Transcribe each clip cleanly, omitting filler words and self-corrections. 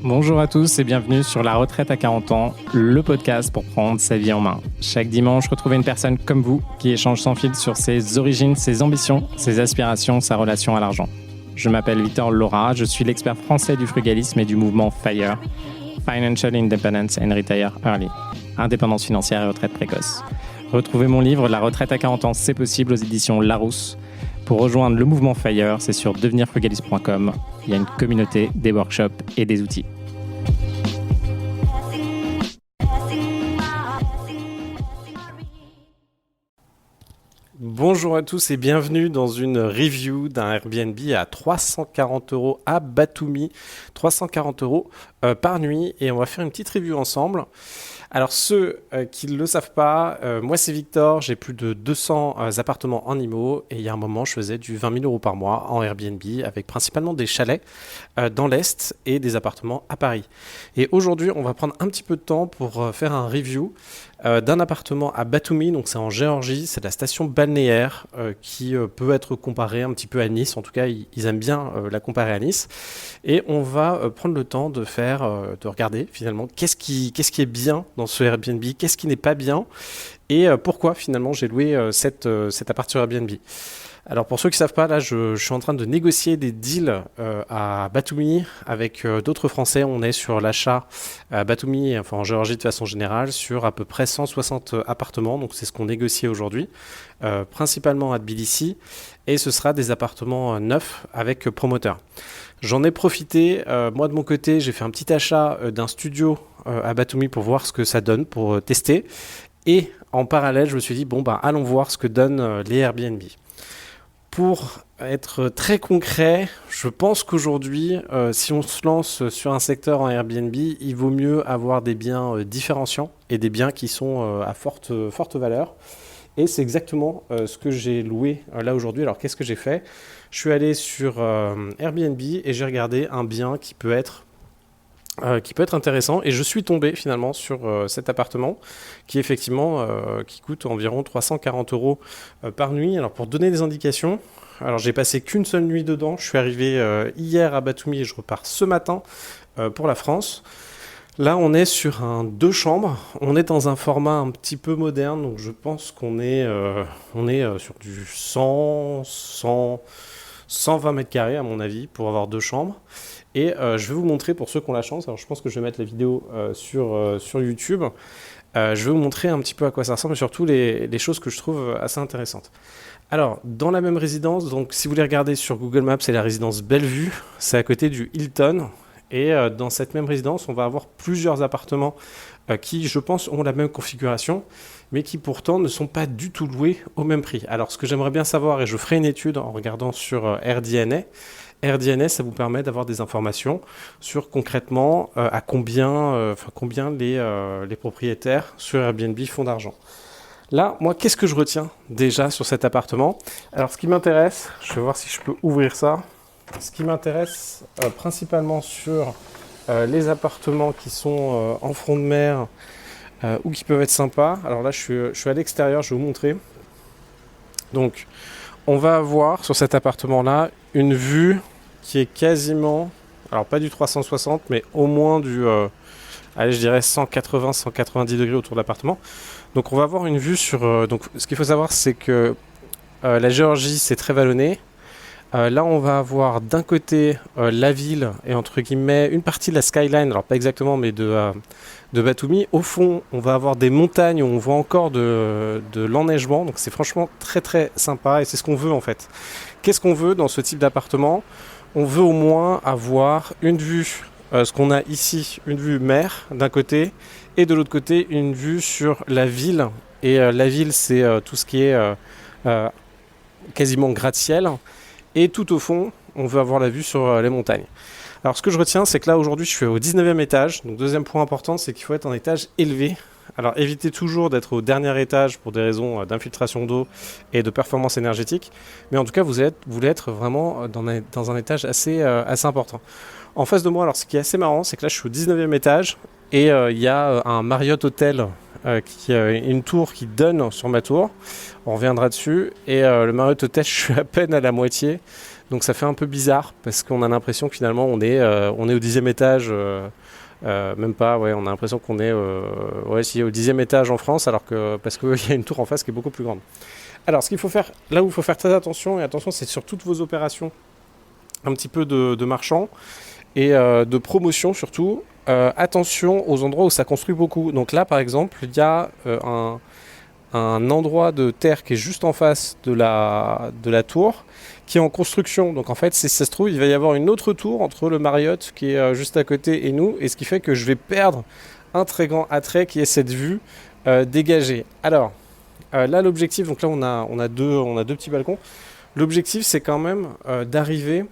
Bonjour à tous et bienvenue sur La Retraite à 40 ans, le podcast pour prendre sa vie en main. Chaque dimanche, retrouvez une personne comme vous qui échange sans fil sur ses origines, ses ambitions, ses aspirations, sa relation à l'argent. Je m'appelle Victor Laura, je suis l'expert français du frugalisme et du mouvement FIRE, Financial Independence and Retire Early, indépendance financière et retraite précoce. Retrouvez mon livre La Retraite à 40 ans, c'est possible aux éditions Larousse. Pour rejoindre le mouvement FIRE, c'est sur devenirfrugaliste.com. Il y a une communauté, des workshops et des outils. Bonjour à tous et bienvenue dans une review d'un Airbnb à 340 € à Batumi, 340 € par nuit, et on va faire une petite review ensemble. Alors ceux qui ne le savent pas, moi c'est Victor, j'ai plus de 200 appartements en IMO et il y a un moment je faisais du 20 000 € par mois en Airbnb avec principalement des chalets dans l'Est et des appartements à Paris. Et aujourd'hui on va prendre un petit peu de temps pour faire un review d'un appartement à Batumi, donc c'est en Géorgie, c'est la station balnéaire qui peut être comparée un petit peu à Nice, en tout cas ils aiment bien la comparer à Nice. Et on va prendre le temps de de regarder finalement qu'est-ce qui est bien dans ce Airbnb, qu'est-ce qui n'est pas bien et pourquoi finalement j'ai loué cet appart sur Airbnb. Alors pour ceux qui ne savent pas, là je suis en train de négocier des deals à Batumi avec d'autres Français. On est sur l'achat à Batumi, enfin en Géorgie de façon générale, sur à peu près 160 appartements. Donc c'est ce qu'on négocie aujourd'hui, principalement à Tbilissi. Et ce sera des appartements neufs avec promoteur. J'en ai profité, moi de mon côté, j'ai fait un petit achat d'un studio à Batumi pour voir ce que ça donne, pour tester. Et en parallèle, je me suis dit, allons voir ce que donnent les Airbnb. Pour être très concret, je pense qu'aujourd'hui, si on se lance sur un secteur en Airbnb, il vaut mieux avoir des biens différenciants et des biens qui sont à forte valeur. Et c'est exactement ce que j'ai loué là aujourd'hui. Alors qu'est-ce que j'ai fait ? Je suis allé sur Airbnb et j'ai regardé un bien qui peut être intéressant, et je suis tombé finalement sur cet appartement qui effectivement qui coûte environ 340 € par nuit. Alors pour donner des indications, alors j'ai passé qu'une seule nuit dedans, je suis arrivé hier à Batumi et je repars ce matin pour la France. Là on est sur un 2 chambres, on est dans un format un petit peu moderne, donc je pense qu'on est sur du 120 mètres carrés à mon avis pour avoir 2 chambres. Et je vais vous montrer, pour ceux qui ont la chance, alors je pense que je vais mettre la vidéo sur YouTube, je vais vous montrer un petit peu à quoi ça ressemble et surtout les choses que je trouve assez intéressantes. Alors, dans la même résidence, donc si vous voulez regarder sur Google Maps, c'est la résidence Bellevue, c'est à côté du Hilton. Et dans cette même résidence, on va avoir plusieurs appartements qui, je pense, ont la même configuration, mais qui pourtant ne sont pas du tout loués au même prix. Alors, ce que j'aimerais bien savoir, et je ferai une étude en regardant sur AirDNA, ça vous permet d'avoir des informations sur concrètement à combien les propriétaires sur Airbnb font d'argent. Là, moi, qu'est-ce que je retiens déjà sur cet appartement ? Alors, ce qui m'intéresse, je vais voir si je peux ouvrir ça. Ce qui m'intéresse principalement sur les appartements qui sont en front de mer ou qui peuvent être sympas. Alors là, je suis à l'extérieur, je vais vous montrer. Donc, on va avoir sur cet appartement-là une vue qui est quasiment, alors pas du 360, mais au moins du, je dirais 180-190 degrés autour de l'appartement. Donc, on va avoir une vue sur... donc, ce qu'il faut savoir, c'est que la Géorgie, c'est très vallonné. Là, on va avoir d'un côté la ville et entre guillemets une partie de la skyline, alors pas exactement, mais de Batumi. Au fond, on va avoir des montagnes où on voit encore de l'enneigement, donc c'est franchement très très sympa et c'est ce qu'on veut en fait. Qu'est-ce qu'on veut dans ce type d'appartement ? On veut au moins avoir une vue, ce qu'on a ici, une vue mer d'un côté et de l'autre côté une vue sur la ville. Et la ville, c'est tout ce qui est quasiment gratte-ciel. Et tout au fond, on veut avoir la vue sur les montagnes. Alors ce que je retiens, c'est que là aujourd'hui je suis au 19e étage. Donc deuxième point important, c'est qu'il faut être en étage élevé. Alors évitez toujours d'être au dernier étage pour des raisons d'infiltration d'eau et de performance énergétique. Mais en tout cas, vous voulez être vraiment dans un étage assez important. En face de moi, alors ce qui est assez marrant, c'est que là je suis au 19e étage et il y a un Marriott Hotel une tour qui donne sur ma tour. On reviendra dessus. Et le Marriott Hotel, je suis à peine à la moitié. Donc ça fait un peu bizarre parce qu'on a l'impression que finalement on est au 10e étage, même pas, ouais, on a l'impression qu'on est ouais, si, au 10e étage en France, alors que parce qu'il y a une tour en face qui est beaucoup plus grande. Alors ce qu'il faut faire, là où il faut faire très attention, et attention c'est sur toutes vos opérations, un petit peu de marchand et de promotion surtout, attention aux endroits où ça construit beaucoup. Donc là par exemple, il y a un endroit de terre qui est juste en face de la tour, qui est en construction. Donc en fait, si ça se trouve, il va y avoir une autre tour entre le Marriott qui est juste à côté et nous, et ce qui fait que je vais perdre un très grand attrait qui est cette vue dégagée. Alors là, l'objectif, donc là on a deux petits balcons. L'objectif, c'est quand même d'arriver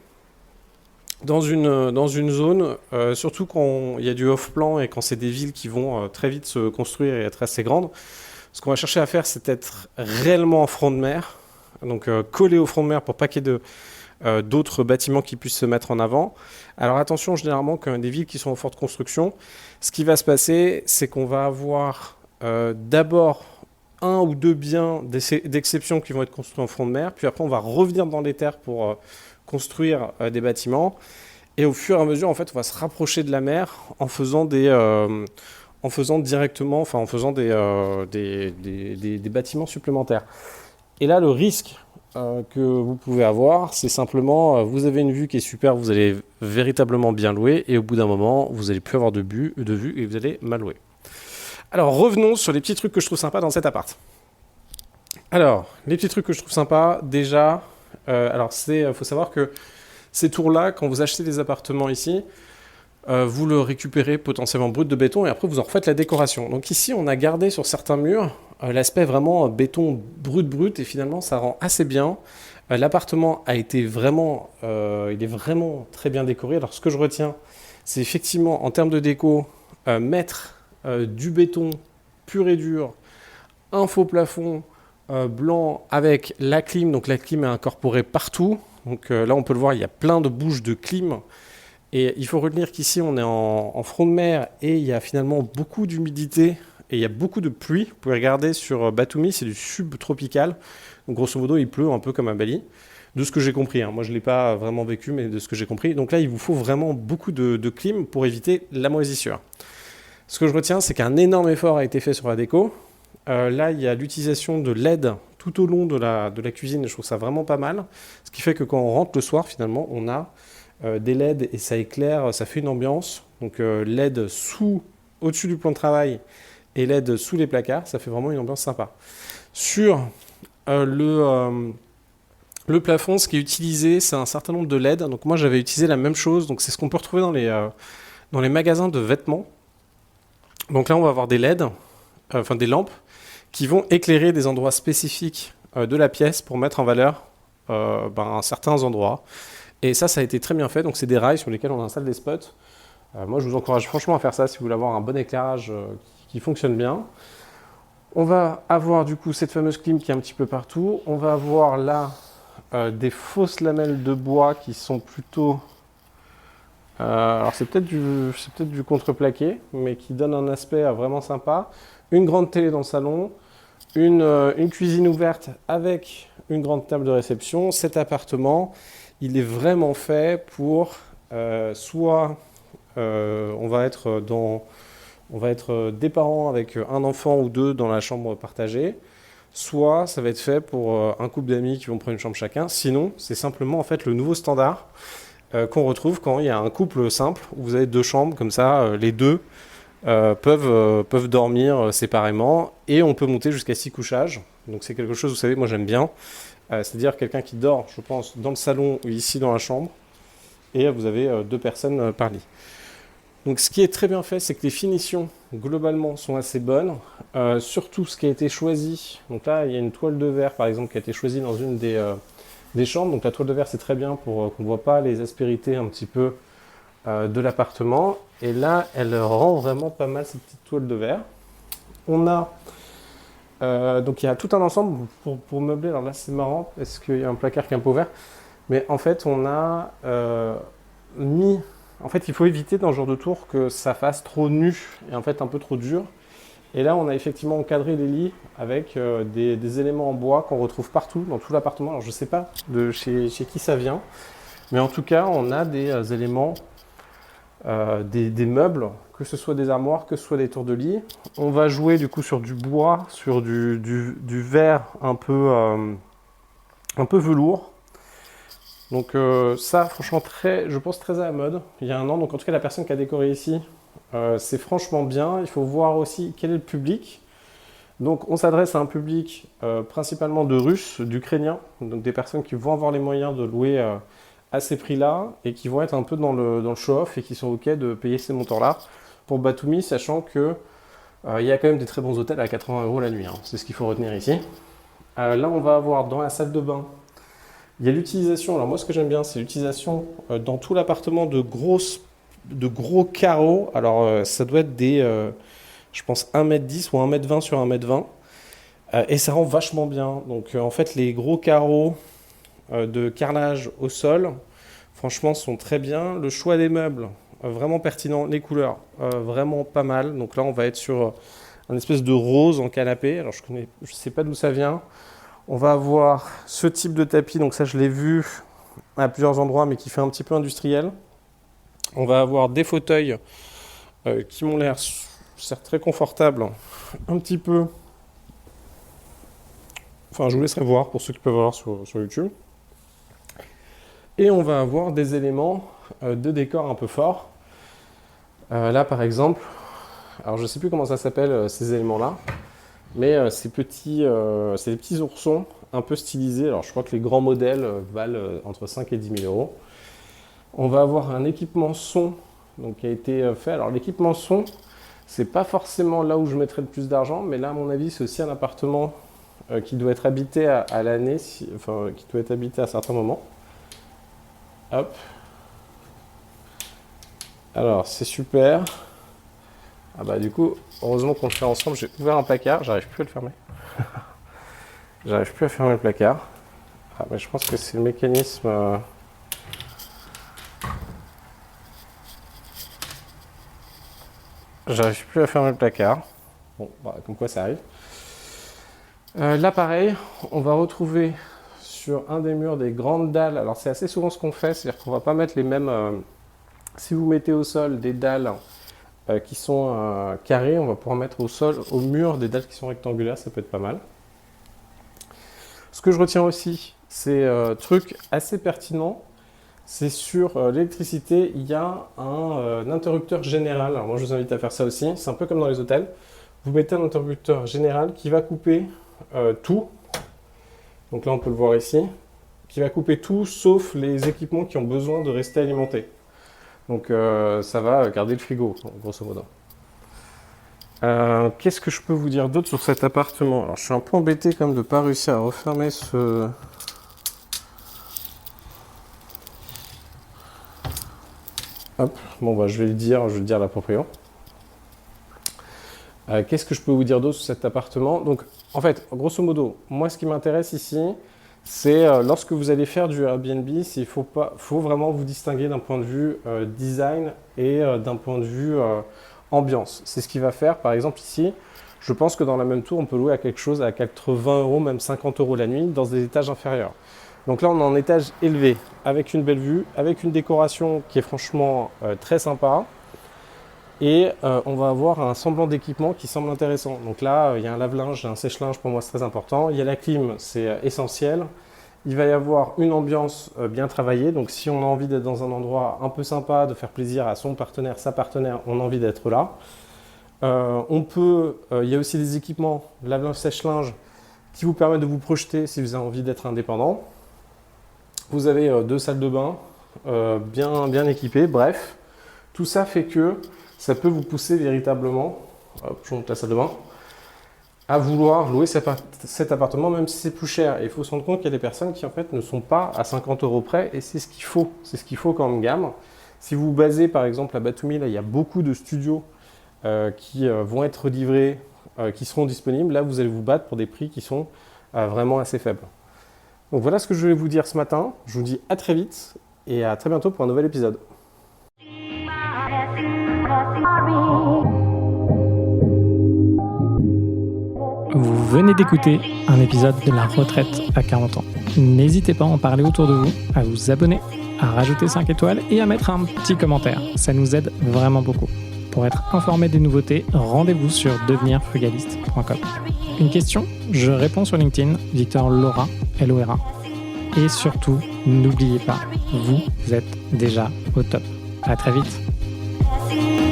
dans une zone, surtout quand il y a du off-plan et quand c'est des villes qui vont très vite se construire et être assez grandes. Ce qu'on va chercher à faire, c'est être réellement en front de mer, donc collé au front de mer pour pas qu'il y ait d'autres bâtiments qui puissent se mettre en avant. Alors attention, généralement, quand des villes qui sont en forte construction, ce qui va se passer, c'est qu'on va avoir d'abord un ou deux biens d'exception qui vont être construits en front de mer, puis après on va revenir dans les terres pour construire des bâtiments, et au fur et à mesure, en fait, on va se rapprocher de la mer en faisant directement, enfin en faisant des bâtiments supplémentaires. Et là, le risque que vous pouvez avoir, c'est simplement, vous avez une vue qui est super, vous allez véritablement bien louer, et au bout d'un moment, vous n'allez plus avoir de vue, et vous allez mal louer. Alors, revenons sur les petits trucs que je trouve sympas dans cet appart. Alors, les petits trucs que je trouve sympas, déjà, faut savoir que ces tours-là, quand vous achetez des appartements ici, vous le récupérez potentiellement brut de béton et après vous en refaites la décoration. Donc ici on a gardé sur certains murs l'aspect vraiment béton brut et finalement ça rend assez bien. L'appartement a été vraiment, il est vraiment très bien décoré. Alors ce que je retiens, c'est effectivement en termes de déco, mettre du béton pur et dur, un faux plafond blanc avec la clim, donc la clim est incorporée partout. Donc là on peut le voir, il y a plein de bouches de clim. Et il faut retenir qu'ici, on est en front de mer et il y a finalement beaucoup d'humidité et il y a beaucoup de pluie. Vous pouvez regarder sur Batumi, c'est du subtropical. Donc grosso modo, il pleut un peu comme à Bali. De ce que j'ai compris, hein. Moi je ne l'ai pas vraiment vécu, mais de ce que j'ai compris. Donc là, il vous faut vraiment beaucoup de clim pour éviter la moisissure. Ce que je retiens, c'est qu'un énorme effort a été fait sur la déco. Là, il y a l'utilisation de LED tout au long de la cuisine. Je trouve ça vraiment pas mal. Ce qui fait que quand on rentre le soir, finalement, on a des LED et ça éclaire, ça fait une ambiance. Donc LED au-dessus du plan de travail et LED sous les placards, ça fait vraiment une ambiance sympa. Sur le plafond, ce qui est utilisé, c'est un certain nombre de LED. Donc moi j'avais utilisé la même chose, donc c'est ce qu'on peut retrouver dans les magasins de vêtements. Donc là on va avoir des LED, enfin des lampes, qui vont éclairer des endroits spécifiques de la pièce pour mettre en valeur certains endroits. Et ça a été très bien fait. Donc c'est des rails sur lesquels on installe des spots. Moi je vous encourage franchement à faire ça si vous voulez avoir un bon éclairage qui fonctionne bien. On va avoir du coup cette fameuse clim qui est un petit peu partout. On va avoir là des fausses lamelles de bois qui sont plutôt... alors c'est peut-être du contreplaqué, mais qui donne un aspect vraiment sympa. Une grande télé dans le salon, une cuisine ouverte avec une grande table de réception. Cet appartement, il est vraiment fait pour soit on va être des parents avec un enfant ou deux dans la chambre partagée, soit ça va être fait pour un couple d'amis qui vont prendre une chambre chacun. Sinon, c'est simplement en fait le nouveau standard qu'on retrouve quand il y a un couple simple où vous avez deux chambres comme ça, les deux peuvent dormir séparément et on peut monter jusqu'à 6 couchages. Donc c'est quelque chose, vous savez, moi j'aime bien. C'est-à-dire quelqu'un qui dort, je pense, dans le salon ou ici dans la chambre et vous avez deux personnes par lit. Donc ce qui est très bien fait, c'est que les finitions globalement sont assez bonnes. Surtout ce qui a été choisi, donc là il y a une toile de verre par exemple qui a été choisie dans une des chambres. Donc la toile de verre c'est très bien pour qu'on ne voit pas les aspérités un petit peu de l'appartement. Et là elle rend vraiment pas mal cette petite toile de verre. On a donc il y a tout un ensemble pour meubler. Alors là c'est marrant parce qu'il y a un placard qui est un peu ouvert. Mais en fait on a En fait, il faut éviter dans ce genre de tour que ça fasse trop nu et en fait un peu trop dur. Et là, on a effectivement encadré les lits avec des éléments en bois qu'on retrouve partout, dans tout l'appartement. Alors, je ne sais pas de chez qui ça vient, mais en tout cas, on a des éléments, des meubles, que ce soit des armoires, que ce soit des tours de lit. On va jouer du coup sur du bois, sur du verre un peu velours. Donc ça, franchement, je pense très à la mode. Il y a un an, donc en tout cas, la personne qui a décoré ici, c'est franchement bien. Il faut voir aussi quel est le public. Donc on s'adresse à un public principalement de Russes, d'Ukrainiens, donc des personnes qui vont avoir les moyens de louer à ces prix-là et qui vont être un peu dans le show-off et qui sont OK de payer ces montants-là pour Batumi, sachant que il y a quand même des très bons hôtels à 80 € la nuit. Hein. C'est ce qu'il faut retenir ici. Là, on va avoir dans la salle de bain, il y a l'utilisation, alors moi ce que j'aime bien, c'est l'utilisation dans tout l'appartement de gros carreaux. Alors ça doit être je pense 1,10 m ou 1,20 m sur 1,20 m. Et ça rend vachement bien. Donc en fait les gros carreaux de carrelage au sol, franchement sont très bien. Le choix des meubles, vraiment pertinent. Les couleurs, vraiment pas mal. Donc là on va être sur un espèce de rose en canapé. Alors je sais pas d'où ça vient. On va avoir ce type de tapis, donc ça je l'ai vu à plusieurs endroits, mais qui fait un petit peu industriel. On va avoir des fauteuils qui m'ont l'air certes très confortables, un petit peu. Enfin, je vous laisserai voir pour ceux qui peuvent voir sur YouTube. Et on va avoir des éléments de décor un peu forts. Là par exemple, alors je ne sais plus comment ça s'appelle ces éléments-là. Mais c'est des petits oursons un peu stylisés. Alors je crois que les grands modèles valent entre 5 et 10 000 €. On va avoir un équipement son donc, qui a été fait. Alors l'équipement son, c'est pas forcément là où je mettrais le plus d'argent, mais là à mon avis c'est aussi un appartement qui doit être habité à l'année, enfin qui doit être habité à certains moments. Hop. Alors c'est super. Ah bah du coup, heureusement qu'on le fait ensemble, j'ai ouvert un placard, j'arrive plus à le fermer. J'arrive plus à fermer le placard. Ah mais je pense que c'est le mécanisme... J'arrive plus à fermer le placard. Bon, bah, comme quoi ça arrive. Là pareil, on va retrouver sur un des murs des grandes dalles. Alors c'est assez souvent ce qu'on fait, c'est-à-dire qu'on va pas mettre les mêmes... si vous mettez au sol des dalles qui sont carrées, on va pouvoir mettre au sol, au mur, des dalles qui sont rectangulaires, ça peut être pas mal. Ce que je retiens aussi, c'est truc assez pertinent, c'est sur l'électricité, il y a un interrupteur général. Alors moi je vous invite à faire ça aussi, c'est un peu comme dans les hôtels. Vous mettez un interrupteur général qui va couper tout. Donc là on peut le voir ici, qui va couper tout sauf les équipements qui ont besoin de rester alimentés. Donc ça va garder le frigo, grosso modo. Qu'est-ce que je peux vous dire d'autre sur cet appartement? Alors je suis un peu embêté comme de ne pas réussir à refermer ce... Hop, bon bah je vais le dire à la proprio. Qu'est-ce que je peux vous dire d'autre sur cet appartement? Donc en fait, grosso modo, moi ce qui m'intéresse ici, c'est lorsque vous allez faire du Airbnb, il faut vraiment vous distinguer d'un point de vue design et d'un point de vue ambiance. C'est ce qui va faire, par exemple ici, je pense que dans la même tour, on peut louer à quelque chose à 80 €, même 50 € la nuit, dans des étages inférieurs. Donc là, on est en étage élevé, avec une belle vue, avec une décoration qui est franchement très sympa. Et on va avoir un semblant d'équipement qui semble intéressant. Donc là, il y a un lave-linge, un sèche-linge, pour moi c'est très important. Il y a la clim, c'est essentiel. Il va y avoir une ambiance bien travaillée. Donc si on a envie d'être dans un endroit un peu sympa, de faire plaisir à son partenaire, sa partenaire, on a envie d'être là. Il y a aussi des équipements, lave-linge, sèche-linge, qui vous permettent de vous projeter si vous avez envie d'être indépendant. Vous avez 2 salles de bain bien équipées. Bref, tout ça fait que ça peut vous pousser véritablement, je monte la salle de bain, à vouloir louer cet appartement même si c'est plus cher. Et il faut se rendre compte qu'il y a des personnes qui en fait ne sont pas à 50 € près et c'est ce qu'il faut. C'est ce qu'il faut comme gamme. Si vous vous basez par exemple à Batumi, là il y a beaucoup de studios qui vont être livrés, qui seront disponibles. Là vous allez vous battre pour des prix qui sont vraiment assez faibles. Donc voilà ce que je voulais vous dire ce matin. Je vous dis à très vite et à très bientôt pour un nouvel épisode. venez d'écouter un épisode de la retraite à 40 ans. N'hésitez pas à en parler autour de vous, à vous abonner, à rajouter 5 étoiles et à mettre un petit commentaire. Ça nous aide vraiment beaucoup. Pour être informé des nouveautés, rendez-vous sur devenirfrugaliste.com. Une question, je réponds sur LinkedIn, Victor Lora, Lora. Et surtout, n'oubliez pas, vous êtes déjà au top. À très vite.